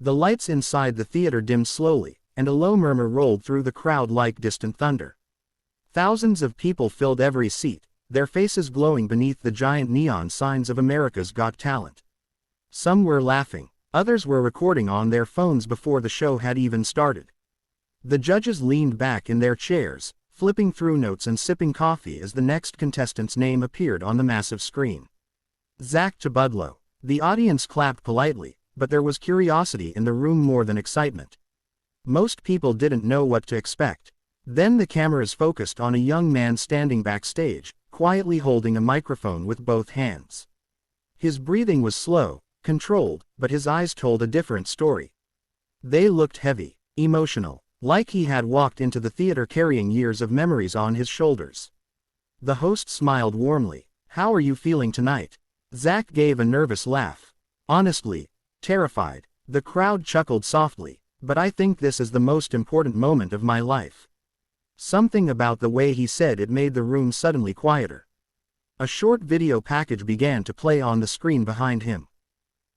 The lights inside the theater dimmed slowly, and a low murmur rolled through the crowd like distant thunder. Thousands of people filled every seat, their faces glowing beneath the giant neon signs of America's Got Talent. Some were laughing, others were recording on their phones before the show had even started. The judges leaned back in their chairs, flipping through notes and sipping coffee as the next contestant's name appeared on the massive screen. Zack Tabudlo. The audience clapped politely, but there was curiosity in the room more than excitement. Most people didn't know what to expect. Then the cameras focused on a young man standing backstage, quietly holding a microphone with both hands. His breathing was slow, controlled, but his eyes told a different story. They looked heavy, emotional, like he had walked into the theater carrying years of memories on his shoulders. The host smiled warmly. "How are you feeling tonight?" Zack gave a nervous laugh. "Honestly, terrified." The crowd chuckled softly. "But I think this is the most important moment of my life." Something about the way he said it made the room suddenly quieter. A short video package began to play on the screen behind him.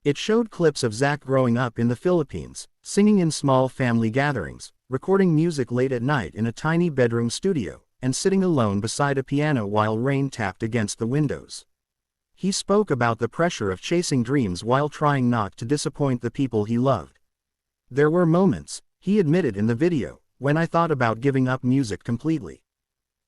It showed clips of Zack growing up in the Philippines, singing in small family gatherings, recording music late at night in a tiny bedroom studio, and sitting alone beside a piano while rain tapped against the windows. He spoke about the pressure of chasing dreams while trying not to disappoint the people he loved. "There were moments," he admitted in the video, "when I thought about giving up music completely.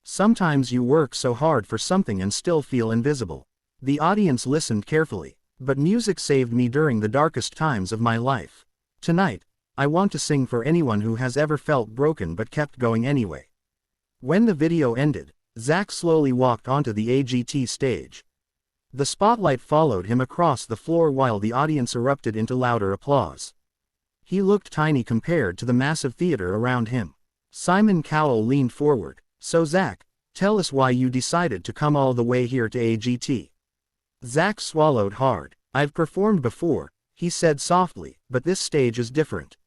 Sometimes you work so hard for something and still feel invisible." The audience listened carefully. "But music saved me during the darkest times of my life. Tonight, I want to sing for anyone who has ever felt broken but kept going anyway." When the video ended, Zack slowly walked onto the AGT stage. The spotlight followed him across the floor while the audience erupted into louder applause. He looked tiny compared to the massive theater around him. Simon Cowell leaned forward. "So Zack, tell us why you decided to come all the way here to AGT." Zack swallowed hard. "I've performed before," he said softly, "but this stage is different.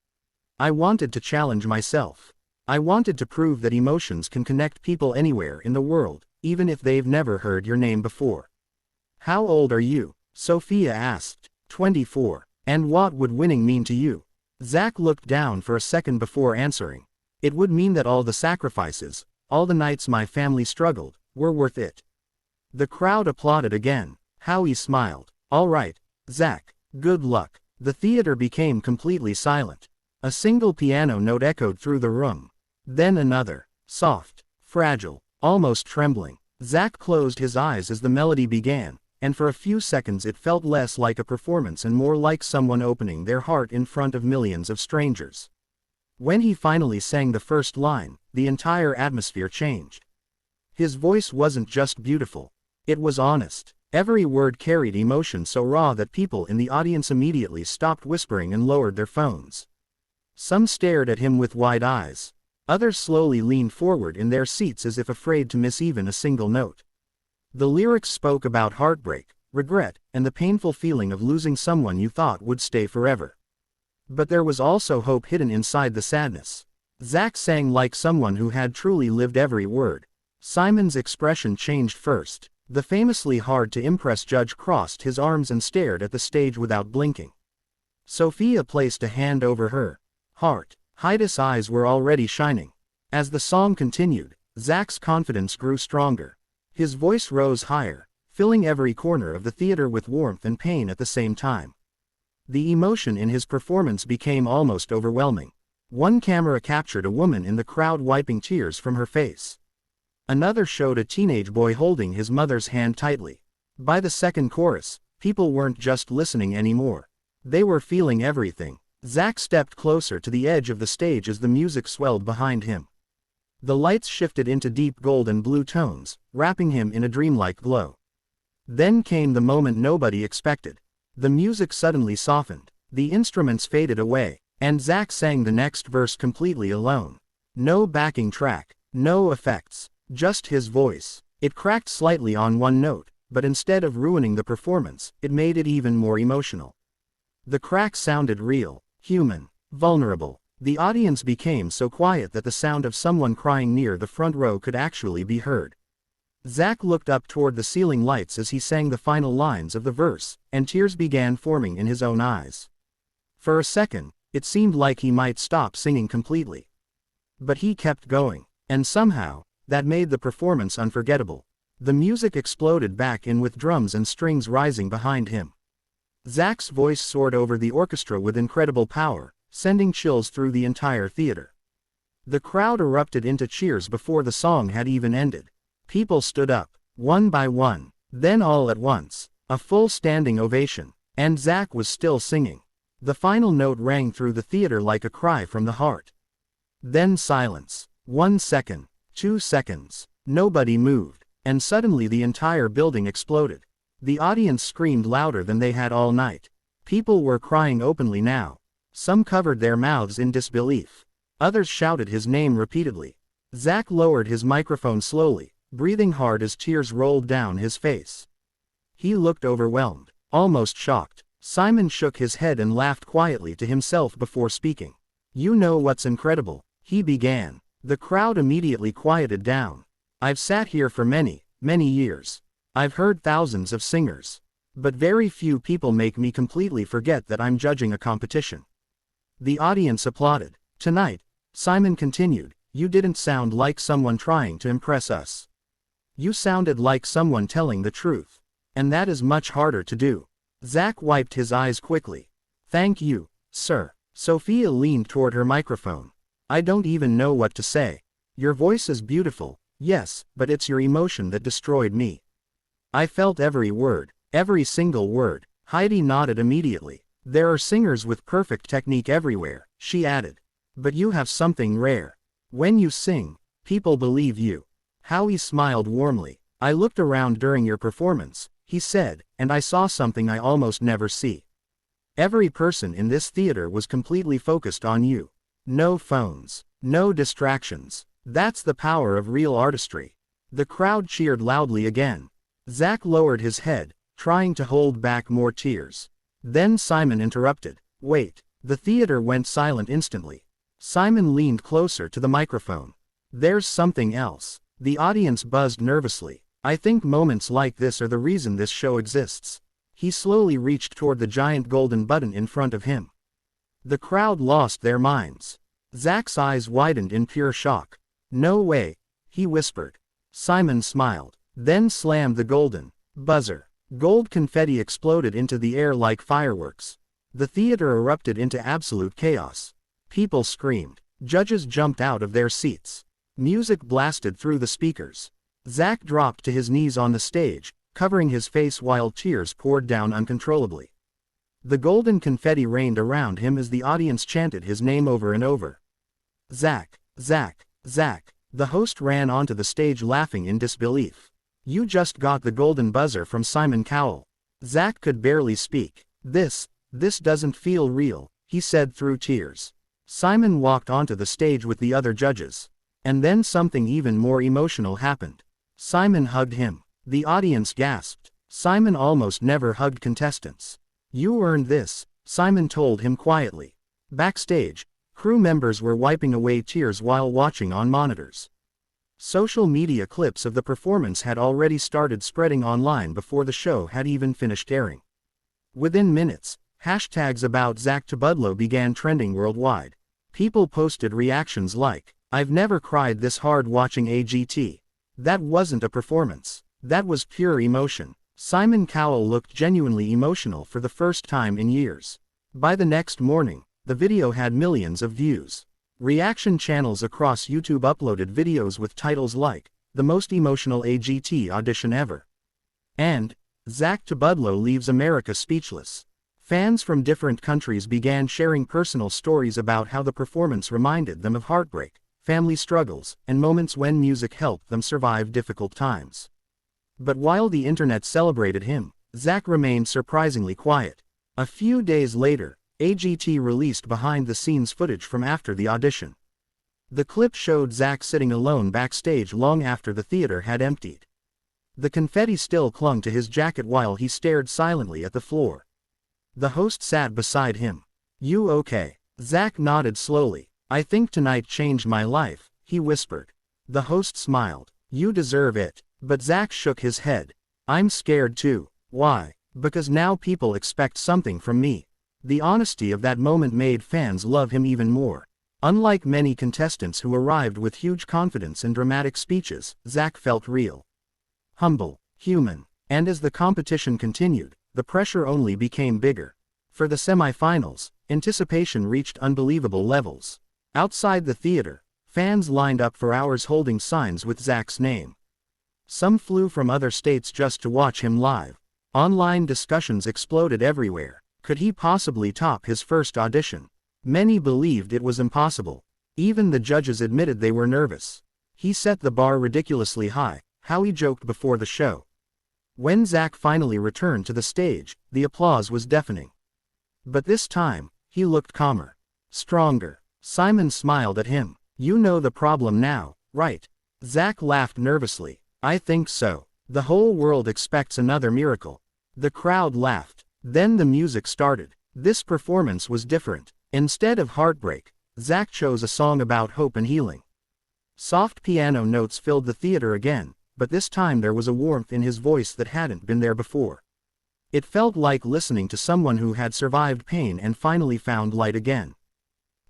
I wanted to challenge myself. I wanted to prove that emotions can connect people anywhere in the world, even if they've never heard your name before." "How old are you?" Sofia asked. 24. "And what would winning mean to you?" Zack looked down for a second before answering. "It would mean that all the sacrifices, all the nights my family struggled, were worth it." The crowd applauded again. Howie smiled. "All right, Zack, good luck." The theater became completely silent. A single piano note echoed through the room. Then another. Soft, fragile, almost trembling. Zack closed his eyes as the melody began, and for a few seconds it felt less like a performance and more like someone opening their heart in front of millions of strangers. When he finally sang the first line, the entire atmosphere changed. His voice wasn't just beautiful. It was honest. Every word carried emotion so raw that people in the audience immediately stopped whispering and lowered their phones. Some stared at him with wide eyes. Others slowly leaned forward in their seats as if afraid to miss even a single note. The lyrics spoke about heartbreak, regret, and the painful feeling of losing someone you thought would stay forever. But there was also hope hidden inside the sadness. Zack sang like someone who had truly lived every word. Simon's expression changed first. The famously hard-to-impress judge crossed his arms and stared at the stage without blinking. Sofia placed a hand over her heart. Heidi's eyes were already shining. As the song continued, Zack's confidence grew stronger. His voice rose higher, filling every corner of the theater with warmth and pain at the same time. The emotion in his performance became almost overwhelming. One camera captured a woman in the crowd wiping tears from her face. Another showed a teenage boy holding his mother's hand tightly. By the second chorus, people weren't just listening anymore. They were feeling everything. Zack stepped closer to the edge of the stage as the music swelled behind him. The lights shifted into deep gold and blue tones, wrapping him in a dreamlike glow. Then came the moment nobody expected. The music suddenly softened, the instruments faded away, and Zack sang the next verse completely alone. No backing track, no effects, just his voice. It cracked slightly on one note, but instead of ruining the performance, it made it even more emotional. The crack sounded real, human, vulnerable. The audience became so quiet that the sound of someone crying near the front row could actually be heard. Zack looked up toward the ceiling lights as he sang the final lines of the verse, and tears began forming in his own eyes. For a second, It seemed like he might stop singing completely. But he kept going. And somehow, that made the performance unforgettable. The music exploded back in with drums and strings rising behind him. Zack's voice soared over the orchestra with incredible power, sending chills through the entire theater. The crowd erupted into cheers before the song had even ended. People stood up, one by one, then all at once, a full standing ovation, and Zack was still singing. The final note rang through the theater like a cry from the heart. Then silence. 1 second, 2 seconds, nobody moved, and suddenly the entire building exploded. The audience screamed louder than they had all night. People were crying openly now. Some covered their mouths in disbelief. Others shouted his name repeatedly. Zack lowered his microphone slowly, breathing hard as tears rolled down his face. He looked overwhelmed, almost shocked. Simon shook his head and laughed quietly to himself before speaking. "You know what's incredible?" he began. The crowd immediately quieted down. "I've sat here for many, many years. I've heard thousands of singers. But very few people make me completely forget that I'm judging a competition." The audience applauded. "Tonight," Simon continued, "you didn't sound like someone trying to impress us. You sounded like someone telling the truth. And that is much harder to do." Zack wiped his eyes quickly. "Thank you, sir." Sofia leaned toward her microphone. "I don't even know what to say. Your voice is beautiful, yes, but it's your emotion that destroyed me. I felt every word, every single word." Heidi nodded immediately. "There are singers with perfect technique everywhere," she added. "But you have something rare. When you sing, people believe you." Howie smiled warmly. "I looked around during your performance," he said, "and I saw something I almost never see. Every person in this theater was completely focused on you. No phones, no distractions. That's the power of real artistry." The crowd cheered loudly again. Zack lowered his head, trying to hold back more tears. Then Simon interrupted. "Wait." The theater went silent instantly. Simon leaned closer to the microphone. "There's something else." The audience buzzed nervously. "I think moments like this are the reason this show exists." He slowly reached toward the giant golden button in front of him. The crowd lost their minds. Zack's eyes widened in pure shock. "No way," he whispered. Simon smiled, then slammed the golden buzzer. Gold confetti exploded into the air like fireworks. The theater erupted into absolute chaos. People screamed. Judges jumped out of their seats. Music blasted through the speakers. Zack dropped to his knees on the stage, covering his face while tears poured down uncontrollably. The golden confetti rained around him as the audience chanted his name over and over. "Zack, Zack, Zack." The host ran onto the stage laughing in disbelief. "You just got the golden buzzer from Simon Cowell." Zack could barely speak. This doesn't feel real," he said through tears. Simon walked onto the stage with the other judges. And then something even more emotional happened. Simon hugged him. The audience gasped. Simon almost never hugged contestants. "You earned this," Simon told him quietly. Backstage, crew members were wiping away tears while watching on monitors. Social media clips of the performance had already started spreading online before the show had even finished airing. Within minutes, hashtags about Zack Tabudlo began trending worldwide. People posted reactions like, "I've never cried this hard watching AGT. That wasn't a performance. That was pure emotion." Simon Cowell looked genuinely emotional for the first time in years. By the next morning, the video had millions of views. Reaction channels across YouTube uploaded videos with titles like, "The most emotional AGT audition ever," and "Zack Tabudlo leaves America speechless." Fans from different countries began sharing personal stories about how the performance reminded them of heartbreak, family struggles, and moments when music helped them survive difficult times. But while the internet celebrated him, Zack remained surprisingly quiet. A few days later, AGT released behind-the-scenes footage from after the audition. The clip showed Zack sitting alone backstage long after the theater had emptied. The confetti still clung to his jacket while he stared silently at the floor. The host sat beside him. "You okay?" Zack nodded slowly. "I think tonight changed my life," he whispered. The host smiled. "You deserve it." But Zack shook his head. "I'm scared too." "Why?" "Because now people expect something from me." The honesty of that moment made fans love him even more. Unlike many contestants who arrived with huge confidence and dramatic speeches, Zack felt real, humble, human. And as the competition continued, the pressure only became bigger. For the semi-finals, anticipation reached unbelievable levels. Outside the theater, fans lined up for hours holding signs with Zack's name. Some flew from other states just to watch him live. Online discussions exploded everywhere. Could he possibly top his first audition? Many believed it was impossible. Even the judges admitted they were nervous. He set the bar ridiculously high, Howie joked before the show. When Zack finally returned to the stage, the applause was deafening. But this time, he looked calmer, stronger. Simon smiled at him. You know the problem now, right? Zack laughed nervously. I think so. The whole world expects another miracle. The crowd laughed. Then the music started. This performance was different. Instead of heartbreak, Zack chose a song about hope and healing. Soft piano notes filled the theater again, but this time there was a warmth in his voice that hadn't been there before. It felt like listening to someone who had survived pain and finally found light again.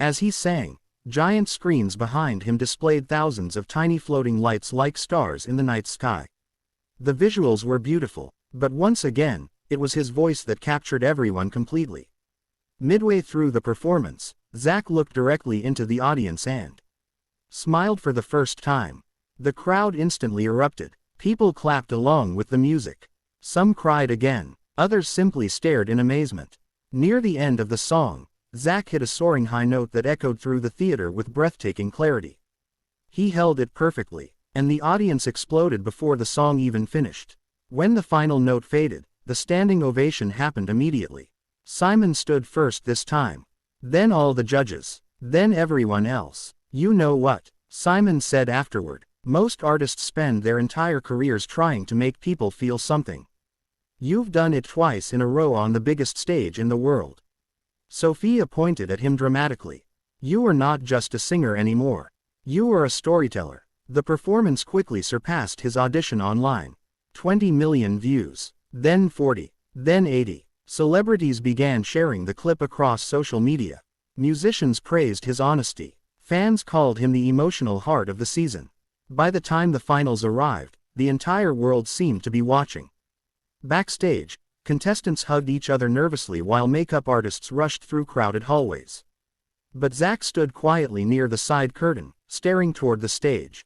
As he sang, giant screens behind him displayed thousands of tiny floating lights like stars in the night sky. The visuals were beautiful, but once again, it was his voice that captured everyone completely. Midway through the performance, Zack looked directly into the audience and smiled for the first time. The crowd instantly erupted. People clapped along with the music. Some cried again. Others simply stared in amazement. Near the end of the song, Zack hit a soaring high note that echoed through the theater with breathtaking clarity. He held it perfectly, and the audience exploded before the song even finished. When the final note faded, the standing ovation happened immediately. Simon stood first this time. Then all the judges. Then everyone else. You know what? Simon said afterward. Most artists spend their entire careers trying to make people feel something. You've done it twice in a row on the biggest stage in the world. Sofia pointed at him dramatically. You are not just a singer anymore. You are a storyteller. The performance quickly surpassed his audition online. 20 million views. Then 40. Then 80. Celebrities began sharing the clip across social media. Musicians praised his honesty. Fans called him the emotional heart of the season. By the time the finals arrived, the entire world seemed to be watching. Backstage, contestants hugged each other nervously while makeup artists rushed through crowded hallways. But Zack stood quietly near the side curtain, staring toward the stage.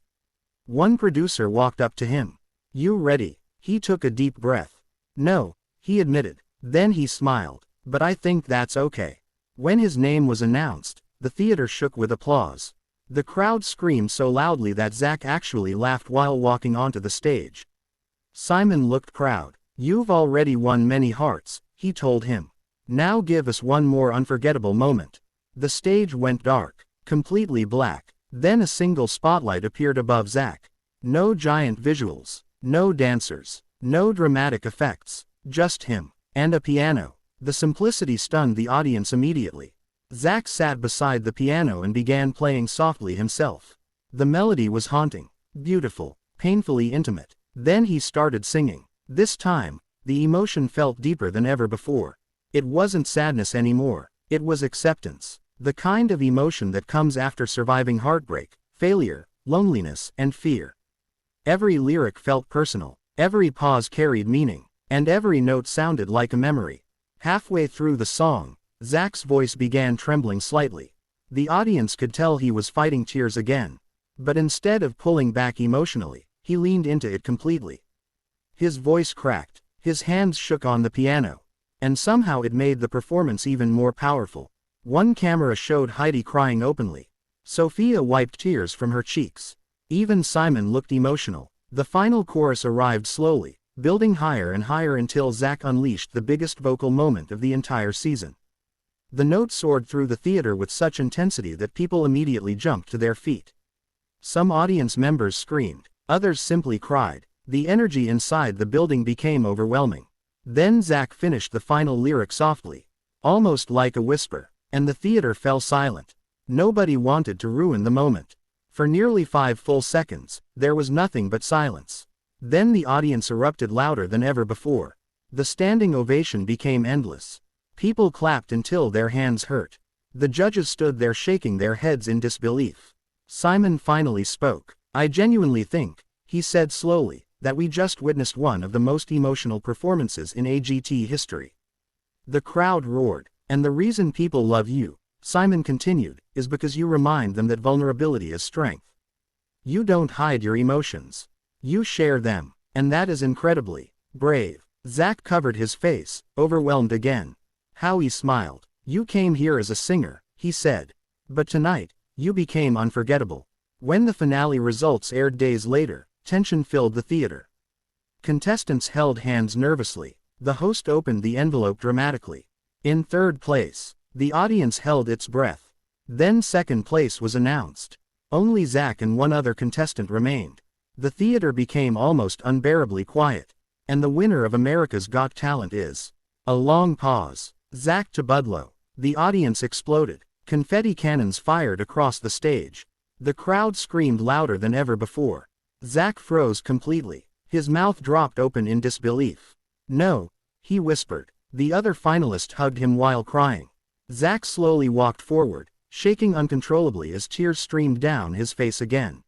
One producer walked up to him. You ready? He took a deep breath. No, he admitted. Then he smiled. But I think that's okay. When his name was announced, the theater shook with applause. The crowd screamed so loudly that Zack actually laughed while walking onto the stage. Simon looked proud. You've already won many hearts, he told him. Now give us one more unforgettable moment. The stage went dark, completely black. Then a single spotlight appeared above Zack. No giant visuals, no dancers, no dramatic effects, just him. And a piano. The simplicity stunned the audience immediately. Zack sat beside the piano and began playing softly himself. The melody was haunting, beautiful, painfully intimate. Then he started singing. This time, the emotion felt deeper than ever before. It wasn't sadness anymore. It was acceptance. The kind of emotion that comes after surviving heartbreak, failure, loneliness, and fear. Every lyric felt personal. Every pause carried meaning. And every note sounded like a memory. Halfway through the song, Zack's voice began trembling slightly. The audience could tell he was fighting tears again. But instead of pulling back emotionally, he leaned into it completely. His voice cracked, his hands shook on the piano. And somehow it made the performance even more powerful. One camera showed Heidi crying openly. Sofia wiped tears from her cheeks. Even Simon looked emotional. The final chorus arrived slowly, building higher and higher until Zack unleashed the biggest vocal moment of the entire season. The note soared through the theater with such intensity that people immediately jumped to their feet. Some audience members screamed, others simply cried. The energy inside the building became overwhelming. Then Zack finished the final lyric softly, almost like a whisper, and the theater fell silent. Nobody wanted to ruin the moment. For nearly 5 full seconds, there was nothing but silence. Then the audience erupted louder than ever before. The standing ovation became endless. People clapped until their hands hurt. The judges stood there shaking their heads in disbelief. Simon finally spoke. "I genuinely think," he said slowly, "that we just witnessed one of the most emotional performances in AGT history." The crowd roared. "And the reason people love you," Simon continued, "is because you remind them that vulnerability is strength. You don't hide your emotions. You share them. And that is incredibly brave." Zack covered his face, overwhelmed again. Howie smiled. "You came here as a singer," he said. "But tonight, you became unforgettable." When the finale results aired days later, tension filled the theater. Contestants held hands nervously. The host opened the envelope dramatically. In third place, the audience held its breath. Then second place was announced. Only Zack and one other contestant remained. The theater became almost unbearably quiet. And the winner of America's Got Talent is... A long pause. Zack Tabudlo. The audience exploded. Confetti cannons fired across the stage. The crowd screamed louder than ever before. Zack froze completely. His mouth dropped open in disbelief. "No," he whispered. The other finalist hugged him while crying. Zack slowly walked forward, shaking uncontrollably as tears streamed down his face again.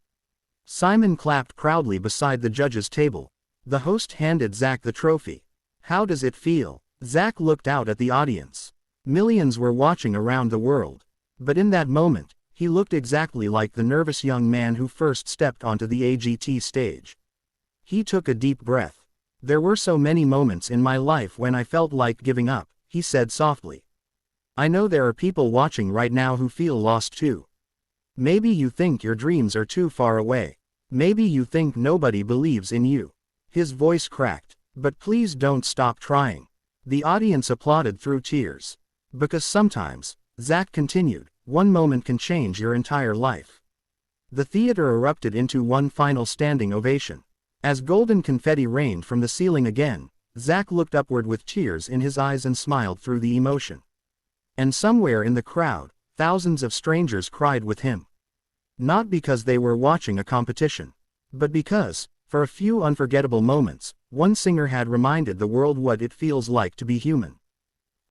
Simon clapped proudly beside the judges' table. The host handed Zack the trophy. "How does it feel?" Zack looked out at the audience. Millions were watching around the world. But in that moment, he looked exactly like the nervous young man who first stepped onto the AGT stage. He took a deep breath. "There were so many moments in my life when I felt like giving up," he said softly. "I know there are people watching right now who feel lost too. Maybe you think your dreams are too far away. Maybe you think nobody believes in you." His voice cracked. "But please don't stop trying." The audience applauded through tears. "Because sometimes," Zack continued, "one moment can change your entire life." The theater erupted into one final standing ovation. As golden confetti rained from the ceiling again, Zack looked upward with tears in his eyes and smiled through the emotion. And somewhere in the crowd, thousands of strangers cried with him. Not because they were watching a competition, but because, for a few unforgettable moments, one singer had reminded the world what it feels like to be human.